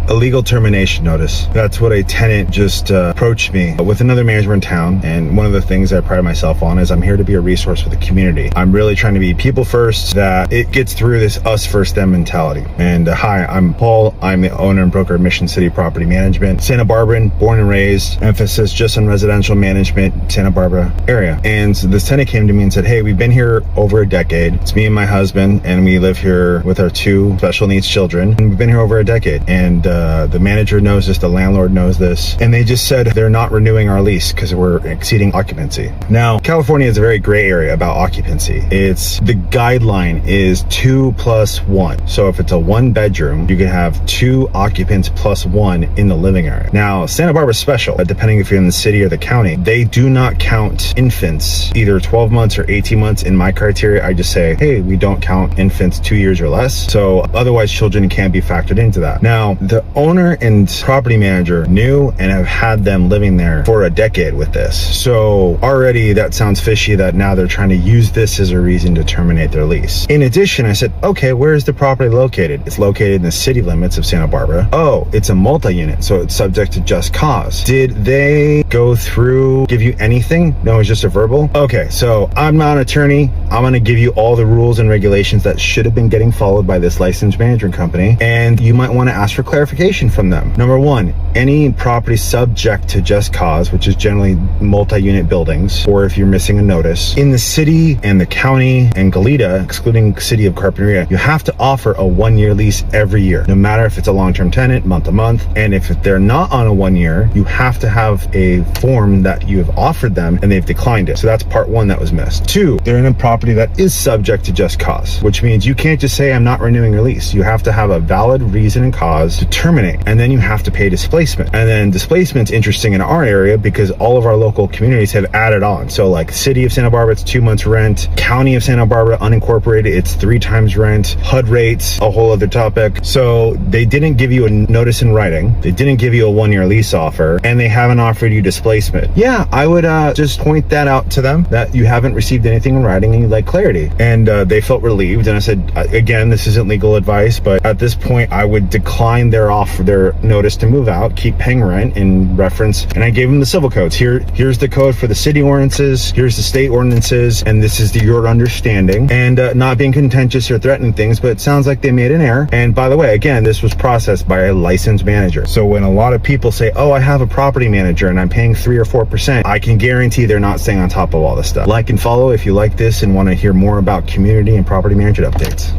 illegal termination notice. That's what a tenant just approached me with another manager in town. And one of the things I pride myself on is I'm here to be a resource for the community. I'm really trying to be people first, that it gets through this us first them mentality. And hi, I'm Paul. I'm the owner and broker of Mission City Property Management, Santa Barbara, born and raised, emphasis just on residential management, Santa Barbara area. And so this tenant came to me and said, hey, we've been here over a decade. It's me and my husband, and we live here with our 2 special needs children. And we've been here over a decade. And the manager knows this, the landlord knows this. And they just said they're not renewing our lease because we're exceeding occupancy. Now, California is a very gray area about occupancy. The guideline is 2 plus 1. So if it's a 1-bedroom, you can have 2 occupants plus 1 in the living area. Now, Santa Barbara's special, depending if you're in the city or the county. They do not count infants, either 12 months or 18 months. In my criteria, I just say, hey, we don't count infants 2 years or less. So otherwise, children can't be factored into that. Now, the owner and property manager knew and have had them living there for a decade with this. So already that sounds fishy that now they're trying to use this as a reason to terminate their lease. In addition, I said, okay, where is the property located? It's located in the city limits of Santa Barbara. Oh, it's a multi-unit, so it's subject to just cause. Did they go through, give you anything? No, it's just a verbal. Okay, so I'm not an attorney. I'm going to give you all the rules and regulations that should have been getting followed by this licensed management company, and you might want to ask for clarification from them. Number 1, any property subject to just cause, which is generally multi-unit buildings, or if you're missing a notice, in the city and the county and Goleta, excluding city of Carpinteria, you have to offer a 1-year lease every year, no matter if it's a long-term tenant, month to month. And if they're not on a 1 year, you have to have a form that you have offered them and they've declined it. So that's part 1 that was missed. 2, they're in a property that is subject to just cause, which means you can't just say, I'm not renewing your lease. You have to have a valid reason and cause to terminate, and then you have to pay displacement. And then displacement's interesting in our area because all of our local communities have added on. So like city of Santa Barbara, it's 2 months rent. County of Santa Barbara, unincorporated, it's 3 times rent. HUD rates, a whole other topic. So they didn't give you a notice in writing. They didn't give you a 1-year lease offer, and they haven't offered you displacement. Yeah, I would just point that out to them, that you haven't received anything in writing and you'd like clarity. And they felt relieved. And I said, again, this isn't legal advice, but at this point I would decline their offer, their notice to move out, keep paying rent in reference. And I gave them the civil codes. Here's the code for the city ordinances, here's the state ordinances, and this is your understanding. And not being contentious or threatening things, but it sounds like they made an error. And by the way, again, this was processed by a licensed manager. So when a lot of people say, oh, I have a property manager and I'm paying 3 or 4%, I can guarantee they're not staying on top of all this stuff. Like and follow if you like this and want to hear more about community and property management updates.